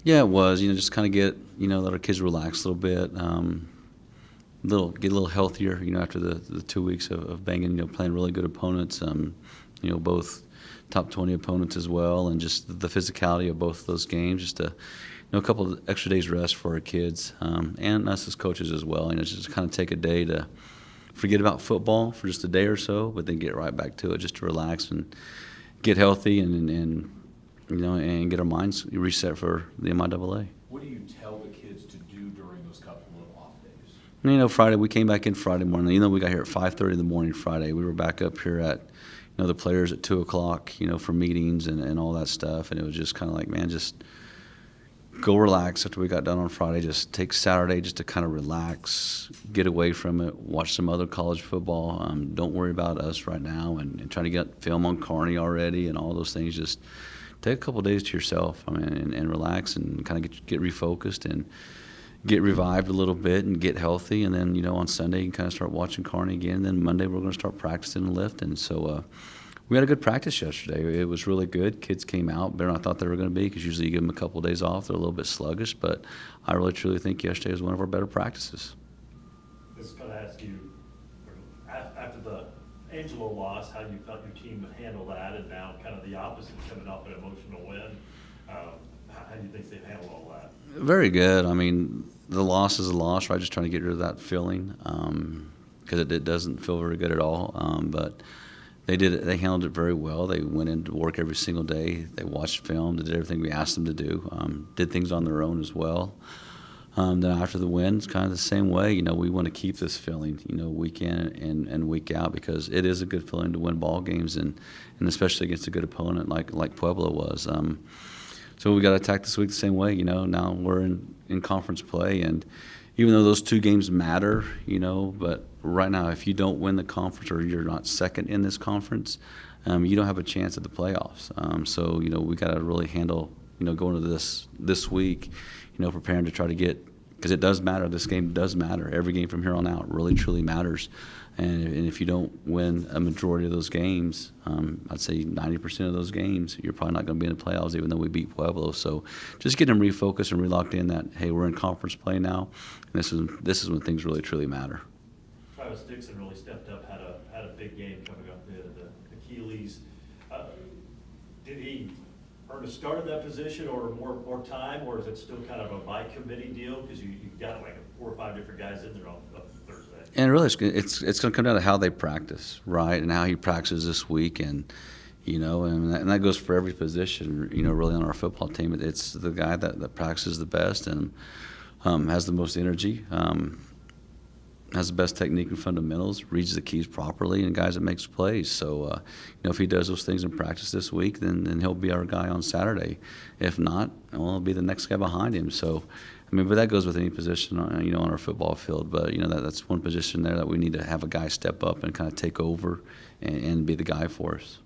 Yeah, it was. Just kind of let our kids relax a little bit. Get a little healthier. After the 2 weeks of banging, playing really good opponents. Both top 20 opponents as well, and just the physicality of both of those games. Just a couple of extra days rest for our kids and us as coaches as well. Just kind of take a day to forget about football for just a day or so, but then get right back to it, just to relax and get healthy and get our minds reset for the MIAA. What do you tell the kids to do during those couple of off days? Friday, we came back in Friday morning. We got here at 5:30 in the morning Friday. We were back up here at, the players at 2 o'clock, for meetings and all that stuff. And it was just kind of like, man, just go relax after we got done on Friday. Just take Saturday just to kind of relax, get away from it, watch some other college football. Don't worry about us right now and try to get film on Kearney already and all those things. Just take a couple of days to yourself, and relax and kind of get refocused and get revived a little bit and get healthy. And then, on Sunday, you can kind of start watching Kearney again. And then Monday, we're going to start practicing and lifting. So we had a good practice yesterday. It was really good. Kids came out better than I thought they were going to be, because usually you give them a couple of days off. They're a little bit sluggish. But I really, truly think yesterday was one of our better practices. I was going to ask you, after the Angelo loss, how you felt your team would handle that, and now kind of the opposite, coming off an emotional win. How do you think they've handled all that? Very good. The loss is a loss, right? Just trying to get rid of that feeling, because it doesn't feel very good at all. But they did it. They handled it very well. They went into work every single day. They watched film. They did everything we asked them to do. Did things on their own as well. Then after the win, it's kind of the same way. We want to keep this feeling, week in and week out, because it is a good feeling to win ball games, and especially against a good opponent like Pueblo was. So we got to attack this week the same way. Now we're in conference play, and even though those 2 games matter, but right now, if you don't win the conference or you're not second in this conference, you don't have a chance at the playoffs. So we got to really handle, going to this week, preparing to try to get, because it does matter. This game does matter. Every game from here on out really, truly matters. And if you don't win a majority of those games, I'd say 90% of those games, you're probably not going to be in the playoffs, even though we beat Pueblo. So just getting them refocused and relocked in that, hey, we're in conference play now, and this is when things really, truly matter. Travis Dixon really stepped up, had a big game coming up, the Achilles. Did he earn a start at that position, or more time, or is it still kind of a by committee deal, because you've got like 4 or 5 different guys in there on Thursday? And really, it's going to come down to how they practice, right, and how he practices this week, and that goes for every position, really on our football team. It's the guy that practices the best and has the most energy, has the best technique and fundamentals, reads the keys properly, and guys that makes plays. So, if he does those things in practice this week, then he'll be our guy on Saturday. If not, well, he'll be the next guy behind him. So, but that goes with any position, on our football field. But, that's one position there that we need to have a guy step up and kind of take over and be the guy for us.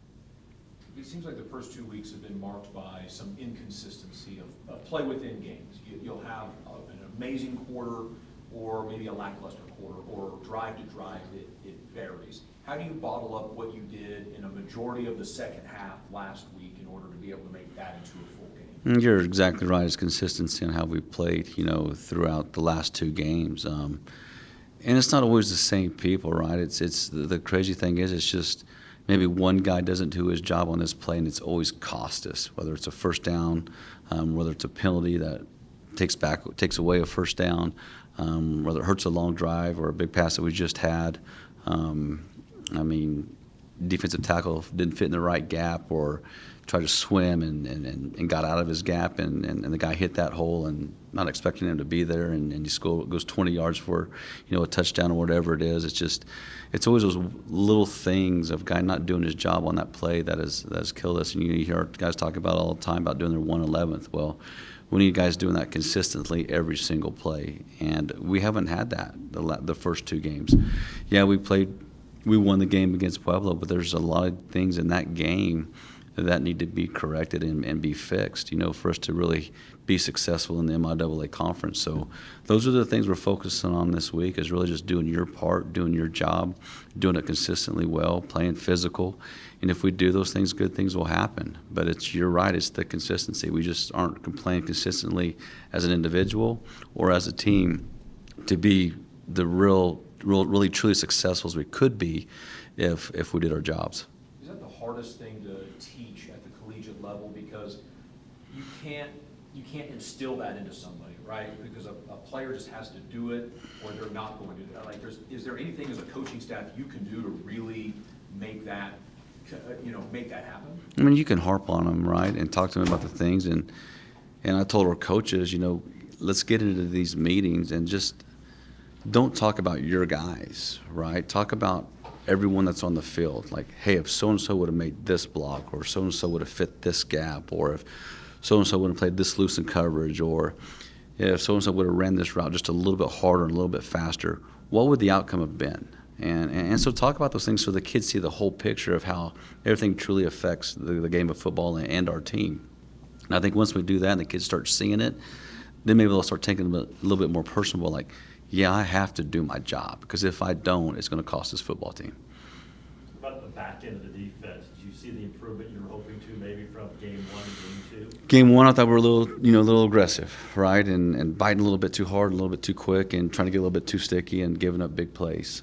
It seems like the first 2 weeks have been marked by some inconsistency of play within games. You'll have an amazing quarter, or maybe a lackluster quarter, or drive to drive. It varies. How do you bottle up what you did in a majority of the second half last week in order to be able to make that into a full game? You're exactly right. It's consistency in how we played, throughout the last 2 games. And it's not always the same people, right? It's the crazy thing is, it's just maybe one guy doesn't do his job on this play, and it's always cost us, whether it's a first down, whether it's a penalty that takes away a first down, whether it hurts a long drive or a big pass that we just had. Defensive tackle didn't fit in the right gap, or tried to swim and got out of his gap, and the guy hit that hole, and not expecting him to be there, and he goes 20 yards for a touchdown or whatever it is. It's always those little things of a guy not doing his job on that play that has killed us. And you hear guys talk about all the time about doing their 1/11th. Well, we need guys doing that consistently every single play, and we haven't had that the first 2 games. Yeah, we won the game against Pueblo, but there's a lot of things in that game that need to be corrected and be fixed, for us to really be successful in the MIAA conference. So those are the things we're focusing on this week, is really just doing your part, doing your job, doing it consistently well, playing physical. And if we do those things, good things will happen. But you're right, it's the consistency. We just aren't playing consistently as an individual or as a team to be the really truly successful as we could be if we did our jobs. Is that the hardest thing to teach at the collegiate level? Because you can't instill that into somebody, right? Because a player just has to do it, or they're not going to do it. Like, is there anything as a coaching staff you can do to really make that, make that happen? I mean, you can harp on them, right, and talk to them about the things. And I told our coaches, let's get into these meetings and just don't talk about your guys, right? Talk about everyone that's on the field. Like, hey, if so-and-so would have made this block, or so-and-so would have fit this gap, or if so-and-so would have played this loose in coverage, or if so-and-so would have ran this route just a little bit harder and a little bit faster, what would the outcome have been? And so talk about those things so the kids see the whole picture of how everything truly affects the game of football and our team. And I think once we do that and the kids start seeing it, then maybe they'll start taking it a little bit more personal, like, yeah, I have to do my job, because if I don't, it's going to cost this football team. About the back end of the defense, did you see the improvement you were hoping to maybe from game 1 to game 2? Game 1, I thought we were a little aggressive, right, and biting a little bit too hard, a little bit too quick, and trying to get a little bit too sticky and giving up big plays.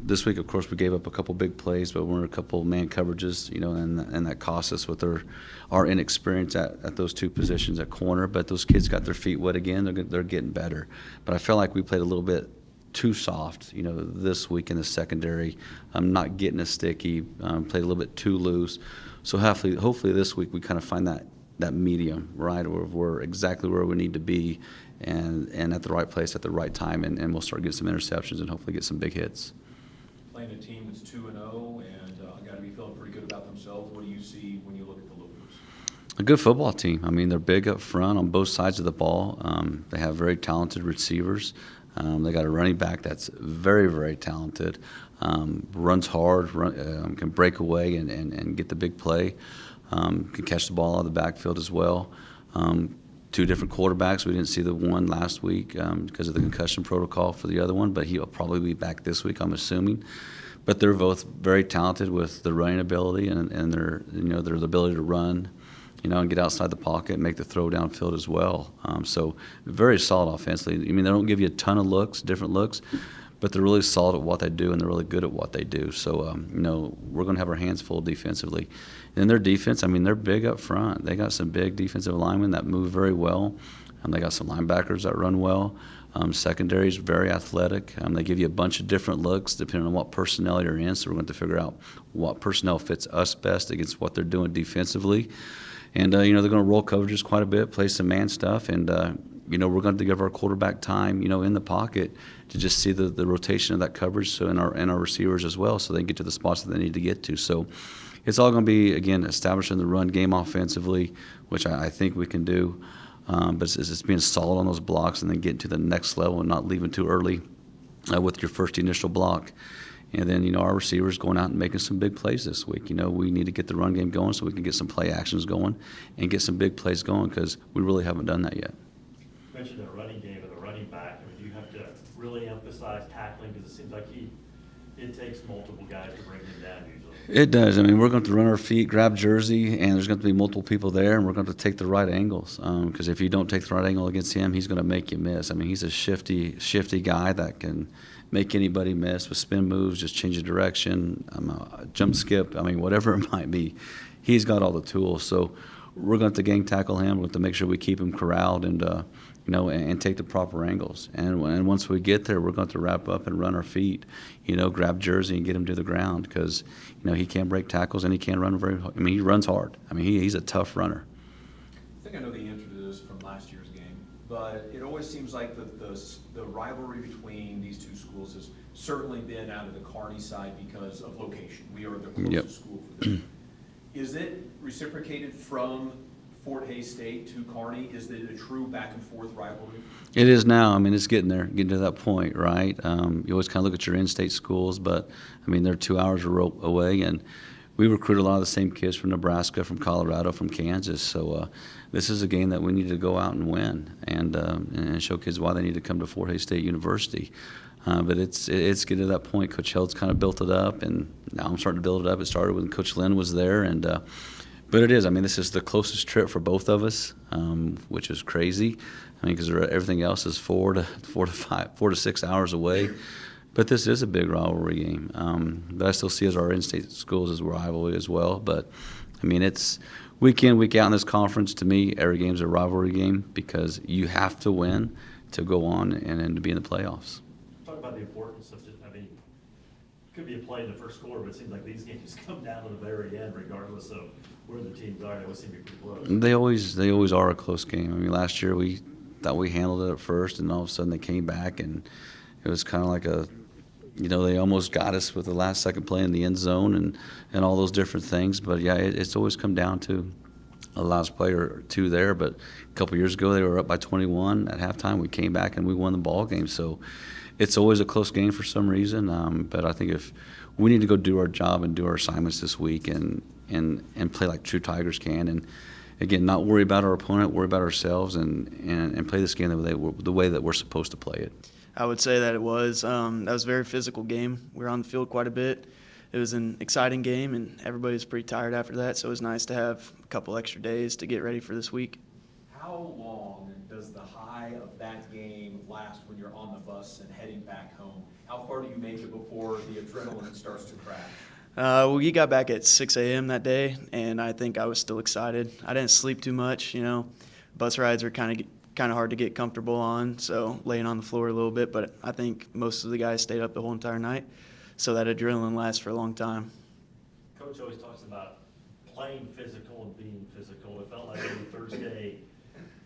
This week, of course, we gave up a couple big plays, but we're in a couple man coverages, and that cost us with our inexperience at those two positions at corner. But those kids got their feet wet again. They're getting better. But I felt like we played a little bit too soft, this week in the secondary. Not getting as sticky, played a little bit too loose. So hopefully this week we kind of find that medium, right, where we're exactly where we need to be and at the right place at the right time, and we'll start getting some interceptions and hopefully get some big hits. Playing a team that's 2-0 and got to be feeling pretty good about themselves. What do you see when you look at the Lobos? A good football team. I mean, they're big up front on both sides of the ball. They have very talented receivers. They got a running back that's very, very talented, runs hard, can break away and get the big play, can catch the ball out of the backfield as well. Two different quarterbacks. We didn't see the one last week because of the concussion protocol for the other one, but he'll probably be back this week, I'm assuming. But they're both very talented with the running ability and their ability to run, and get outside the pocket and make the throw downfield as well. So very solid offensively. I mean, they don't give you a ton of different looks, but they're really solid at what they do, and they're really good at what they do. So, we're going to have our hands full defensively. And their defense, I mean, they're big up front. They got some big defensive linemen that move very well. They got some linebackers that run well. Secondary is very athletic. They give you a bunch of different looks depending on what personnel you're in. So we're going to figure out what personnel fits us best against what they're doing defensively. And, they're going to roll coverages quite a bit, play some man stuff. And, we're going to give our quarterback time, in the pocket to just see the rotation of that coverage, and our receivers as well, so they can get to the spots that they need to get to. So it's all going to be, again, establishing the run game offensively, which I think we can do. But it's just being solid on those blocks and then getting to the next level and not leaving too early with your first initial block. And then, our receivers going out and making some big plays this week. We need to get the run game going so we can get some play actions going and get some big plays going, because we really haven't done that yet. You mentioned the running game and the running back. I mean, do you have to really emphasize tackling? Because it seems like it takes multiple guys to bring him down usually. It does. I mean, we're going to run our feet, grab jersey, and there's going to be multiple people there, and we're going to take the right angles. Because if you don't take the right angle against him, he's going to make you miss. I mean, he's a shifty guy that can make anybody miss with spin moves, just change the direction, jump skip, whatever it might be. He's got all the tools. So we're going to gang tackle him. We're going to make sure we keep him corralled and take the proper angles. And once we get there, we're going to wrap up and run our feet, grab jersey and get him to the ground, because, he can break tackles and he can run very hard. He runs hard. He's a tough runner. I think I know the answer to this from last year's game, but it always seems like the rivalry between these two schools has certainly been out of the Kearney side because of location. We are the closest school for them. Is it reciprocated from Fort Hays State to Kearney? Is it a true back and forth rivalry? It is now. It's getting to that point, right? You always kind of look at your in-state schools, but they're 2 hours away, and we recruit a lot of the same kids from Nebraska, from Colorado, from Kansas. So this is a game that we need to go out and win and show kids why they need to come to Fort Hays State University. But it's getting to that point. Coach Held's kind of built it up, and now I'm starting to build it up. It started when Coach Lynn was there, but it is. I mean, this is the closest trip for both of us, which is crazy. I mean, because everything else is 4 to 6 hours away. But this is a big rivalry game. But I still see as our in-state schools as a rivalry as well. But, I mean, it's week in, week out in this conference. To me, every game's a rivalry game because you have to win to go on and to be in the playoffs. Talk about the importance of, I mean, it could be a play in the first quarter, but it seems like these games come down to the very end regardless of where the teams are. They always seem to be pretty close. They always are a close game. I mean, last year we thought we handled it at first, and all of a sudden they came back, and it was kind of like they almost got us with the last second play in the end zone and all those different things. But, yeah, it's always come down to a last play or two there. But a couple years ago they were up by 21 at halftime. We came back and we won the ball game. So it's always a close game for some reason. But I think if we need to go do our job and do our assignments this week and play like true Tigers can, and again, not worry about our opponent, worry about ourselves, and play this game the way that we're supposed to play it. I would say that it was. That was a very physical game. We were on the field quite a bit. It was an exciting game, and everybody was pretty tired after that, so it was nice to have a couple extra days to get ready for this week. How long does the high of that game last when you're on the bus and heading back home? How far do you make it before the adrenaline starts to crash? We got back at 6 a.m. that day, and I think I was still excited. I didn't sleep too much, Bus rides are kind of hard to get comfortable on, so laying on the floor a little bit, but I think most of the guys stayed up the whole entire night, so that adrenaline lasts for a long time. Coach always talks about playing physical and being physical. It felt like on Thursday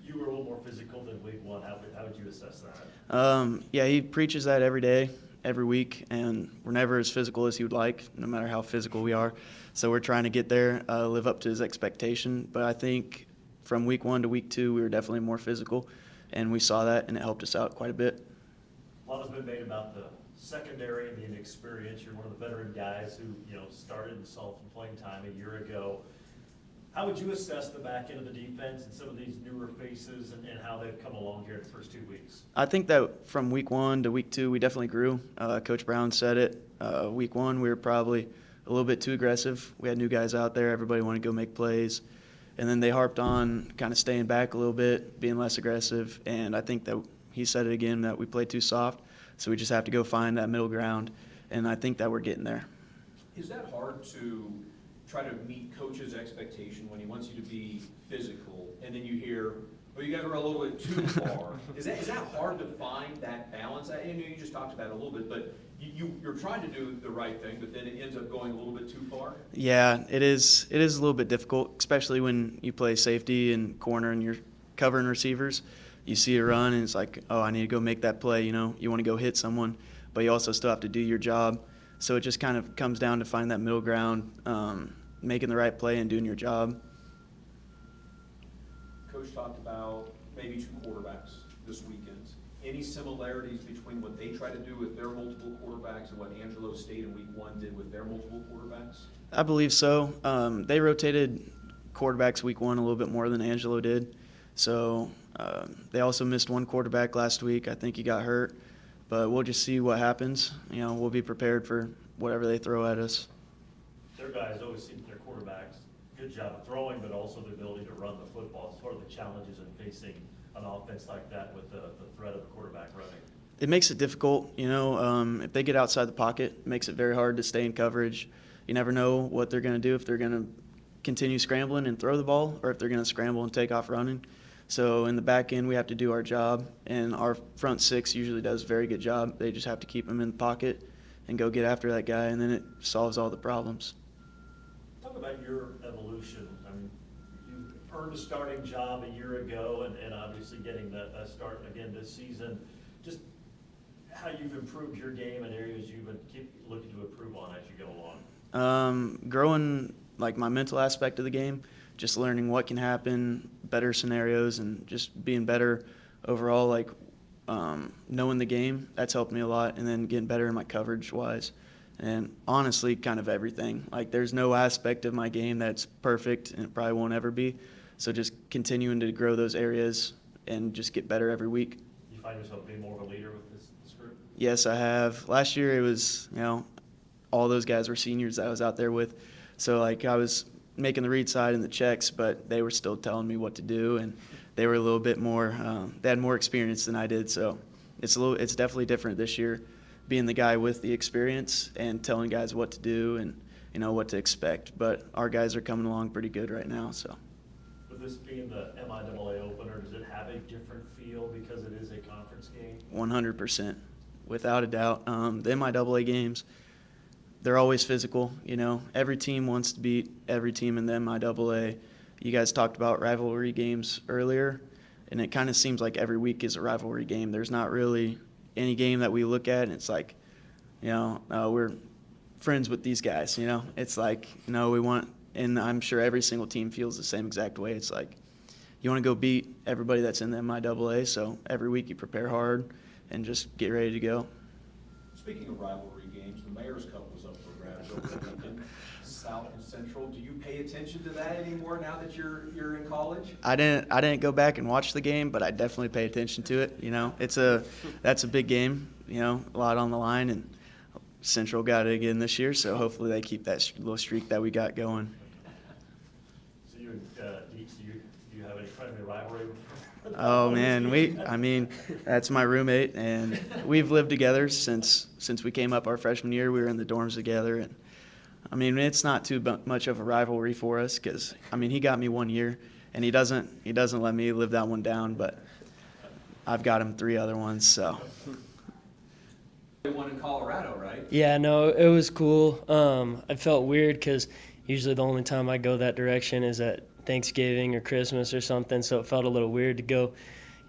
you were a little more physical than week one. How would you assess that? Yeah, he preaches that every day, every week, and we're never as physical as he would like, no matter how physical we are. So we're trying to get there, live up to his expectation. But I think from week 1 to week 2, we were definitely more physical, and we saw that, and it helped us out quite a bit. A lot has been made about the secondary and the inexperience. You're one of the veteran guys who started and saw some playing time a year ago. How would you assess the back end of the defense and some of these newer faces and how they've come along here in the first 2 weeks? I think that from week 1 to week 2, we definitely grew. Coach Brown said it. Week 1, we were probably a little bit too aggressive. We had new guys out there. Everybody wanted to go make plays. And then they harped on kind of staying back a little bit, being less aggressive. And I think that he said it again, that we played too soft. So we just have to go find that middle ground. And I think that we're getting there. Is that hard to try to meet coach's expectation when he wants you to be physical, and then you hear, well, you guys are a little bit too far? Is that hard to find that balance? I know you just talked about it a little bit, but you're trying to do the right thing, but then it ends up going a little bit too far? Yeah, it is a little bit difficult, especially when you play safety and corner and you're covering receivers. You see a run and it's like, oh, I need to go make that play. You want to go hit someone, but you also still have to do your job. So it just kind of comes down to finding that middle ground, making the right play and doing your job. Coach talked about maybe 2 quarterbacks this weekend. Any similarities between what they try to do with their multiple quarterbacks and what Angelo State in week 1 did with their multiple quarterbacks? I believe so. They rotated quarterbacks week 1 a little bit more than Angelo did. So they also missed 1 quarterback last week. I think he got hurt. But we'll just see what happens. We'll be prepared for whatever they throw at us. Their guys always seem their quarterbacks, good job of throwing, but also the ability to run the football. It's sort of the challenges in facing an offense like that with the threat of the quarterback running. It makes it difficult. If they get outside the pocket, it makes it very hard to stay in coverage. You never know what they're going to do, if they're going to continue scrambling and throw the ball or if they're going to scramble and take off running. So in the back end, we have to do our job, and our front 6 usually does a very good job. They just have to keep them in the pocket and go get after that guy, and then it solves all the problems. Talk about your evolution. I mean, you earned a starting job a year ago, and obviously getting that start again this season. Just how you've improved your game and areas you've been keep looking to improve on as you go along. Growing like my mental aspect of the game, just learning what can happen, better scenarios, and just being better overall, like knowing the game. That's helped me a lot, and then getting better in my coverage-wise and honestly, kind of everything. Like, there's no aspect of my game that's perfect, and it probably won't ever be. So just continuing to grow those areas and just get better every week. You find yourself being more of a leader with this group? Yes, I have. Last year it was, all those guys were seniors that I was out there with. So, like, I was making the read side and the checks, but they were still telling me what to do, and they were a little bit more, they had more experience than I did. So it's definitely different this year, being the guy with the experience and telling guys what to do and, what to expect. But our guys are coming along pretty good right now, so. With this being the MIAA opener, does it have a different feel because it is a conference game? 100%, without a doubt. The MIAA games, they're always physical. Every team wants to beat every team in the MIAA. You guys talked about rivalry games earlier, and it kind of seems like every week is a rivalry game. There's not really any game that we look at and it's like, we're friends with these guys. It's like, we want, and I'm sure every single team feels the same exact way. It's like, you want to go beat everybody that's in the MIAA, so every week you prepare hard and just get ready to go. Speaking of rivalry games, the Mayor's Cup was up for grabs over the weekend. South and Central. Do you pay attention to that anymore now that you're in college? I didn't go back and watch the game, but I definitely pay attention to it. That's a big game. A lot on the line, and Central got it again this year, so hopefully they keep that little streak that we got going. So you and Deeks, do you have any friendly rivalry? Oh man, that's my roommate, and we've lived together since we came up our freshman year. We were in the dorms together, and it's not too much of a rivalry for us because he got me 1 year, and he doesn't let me live that one down, but I've got him 3 other ones, so. One in Colorado, right? Yeah, no, it was cool. I felt weird because usually the only time I go that direction is at Thanksgiving or Christmas or something, so it felt a little weird to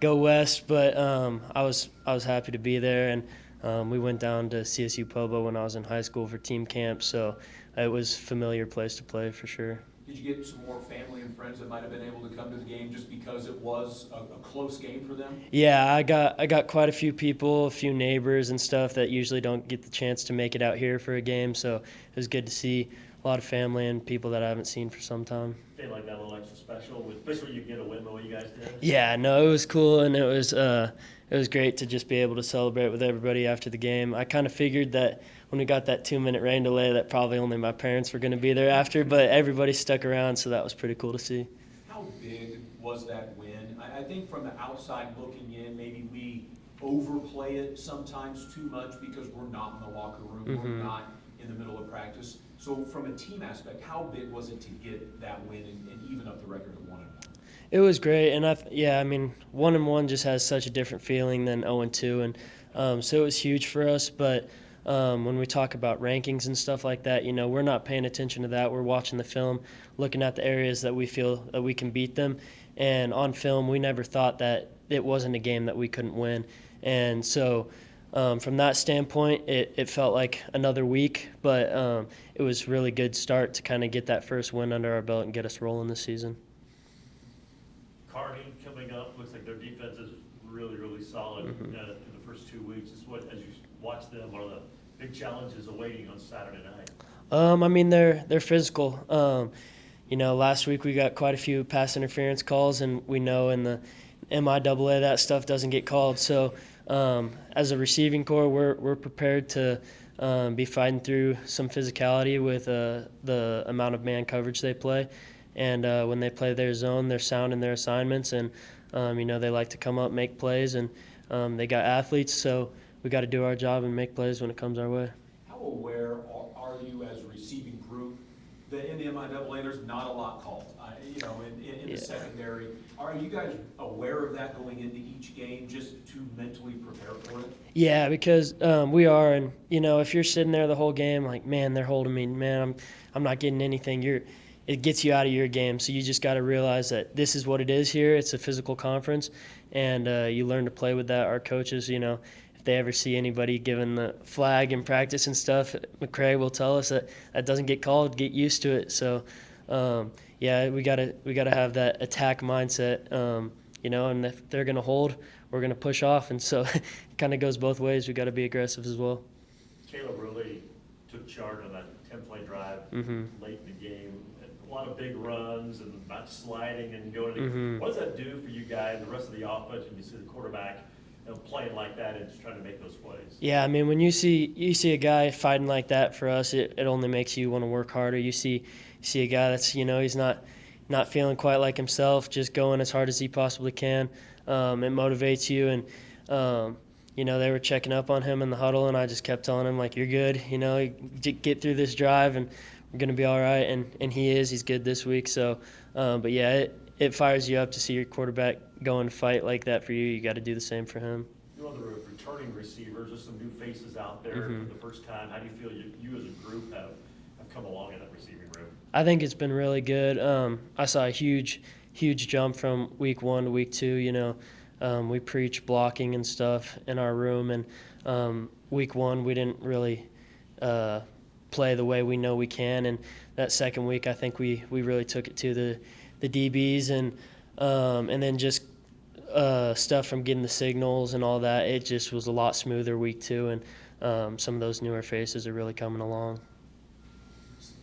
go west. But I was happy to be there, and we went down to CSU Pueblo when I was in high school for team camp, so it was a familiar place to play for sure. Did you get some more family and friends that might have been able to come to the game just because it was a close game for them? Yeah, I got quite a few people, a few neighbors and stuff that usually don't get the chance to make it out here for a game, so it was good to see a lot of family and people that I haven't seen for some time. Feel like that a little extra special, especially you get a win the way you guys did? Yeah, no, it was cool, and it was great to just be able to celebrate with everybody after the game. I kind of figured that when we got that 2-minute rain delay that probably only my parents were going to be there after, but everybody stuck around, so that was pretty cool to see. How big was that win? I think from the outside looking in, maybe we overplay it sometimes too much because we're not in the locker room, we're not in the middle of practice. So from a team aspect, how big was it to get that win and even up the record of 1-1? It was great, and 1-1 just has such a different feeling than 0-2, and so it was huge for us. But when we talk about rankings and stuff like that, we're not paying attention to that. We're watching the film, looking at the areas that we feel that we can beat them, and on film, we never thought that it wasn't a game that we couldn't win, and so. From that standpoint, it felt like another week, but it was really good start to kind of get that first win under our belt and get us rolling this season. Kearney coming up, looks like their defense is really, really solid in the first 2 weeks. As you watch them, what are the big challenges awaiting on Saturday night? They're physical. Last week we got quite a few pass interference calls, and we know in the MIAA that stuff doesn't get called. So as a receiving corps, we're prepared to be fighting through some physicality with the amount of man coverage they play. And when they play their zone, they're sound in their assignments, and they like to come up, make plays, and they got athletes, so we got to do our job and make plays when it comes our way. How aware are you as a receiving group that in the MIAA there's not a lot called? In the secondary, are you guys aware of that going into each game just to mentally prepare for it? Yeah, because we are, and if you're sitting there the whole game, like, man, they're holding me, man, I'm not getting anything. It gets you out of your game, so you just got to realize that this is what it is here. It's a physical conference, and you learn to play with that. Our coaches, if they ever see anybody giving the flag in practice and stuff, McCray will tell us that doesn't get called. Get used to it. So. We gotta have that attack mindset, and if they're gonna hold, we're gonna push off, and so it kind of goes both ways. We got to be aggressive as well. Caleb really took charge on that 10-play drive Mhm. late in the game. A lot of big runs and not sliding and going. Mhm. What does that do for you guys, the rest of the offense, when you see the quarterback, playing like that and just trying to make those plays? Yeah, I mean, when you see a guy fighting like that for us, it only makes you want to work harder. You see a guy that's he's not feeling quite like himself, just going as hard as he possibly can. It motivates you, and they were checking up on him in the huddle, and I just kept telling him, like, you're good. Get through this drive, and we're gonna be all right. And he's good this week. So, but yeah, it fires you up to see your quarterback go and fight like that for you. You got to do the same for him. You the returning receivers, there's some new faces out there Mhm. for the first time. How do you feel you as a group have come along in that receiving room? I think it's been really good. I saw a huge jump from week 1 to week 2. We preach blocking and stuff in our room, and week 1 we didn't really play the way we know we can. And that second week, I think we really took it to the DBs, and then just stuff from getting the signals and all that. It just was a lot smoother week 2, and some of those newer faces are really coming along.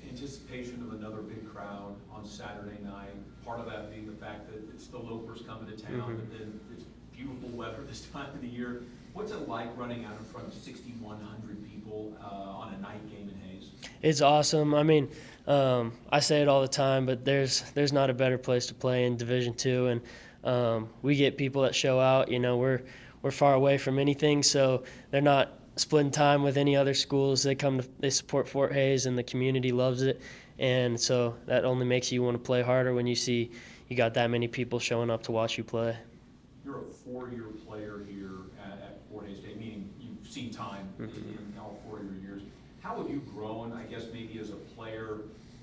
Anticipation of another big crowd on Saturday night, part of that being the fact that it's the Lopers coming to town, Mhm. but then it's beautiful weather this time of the year. What's it like running out in front of 6,100 people on a night game in Hayes? It's awesome. I mean, I say it all the time, but there's not a better place to play in Division II, and we get people that show out. We're far away from anything, so they're not splitting time with any other schools. They support Fort Hayes, and the community loves it, and so that only makes you want to play harder when you see you got that many people showing up to watch you play. You're a 4-year player here at Fort Hays State, meaning you've seen time in all 4 of your years. How have you grown, I guess, maybe as a player,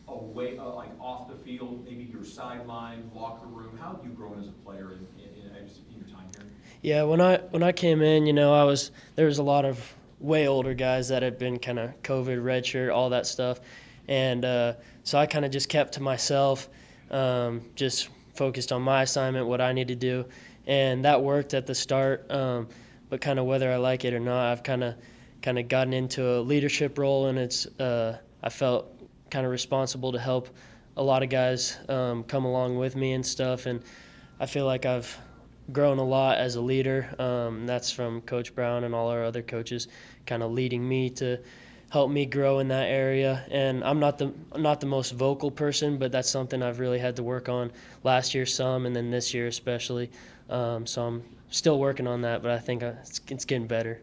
away, like off the field, maybe your sideline, locker room? How have you grown as a player in your time here? Yeah, when I came in, there was a lot of way older guys that had been kind of COVID, redshirt, all that stuff, and so I kind of just kept to myself, just focused on my assignment, what I need to do, and that worked at the start. But kind of whether I like it or not, I've kind of gotten into a leadership role, and I felt kind of responsible to help a lot of guys come along with me and stuff, and I feel like I've grown a lot as a leader. That's from Coach Brown and all our other coaches kind of leading me to help me grow in that area. And I'm not the most vocal person, but that's something I've really had to work on last year some, and then this year especially. So I'm still working on that, but I think it's getting better.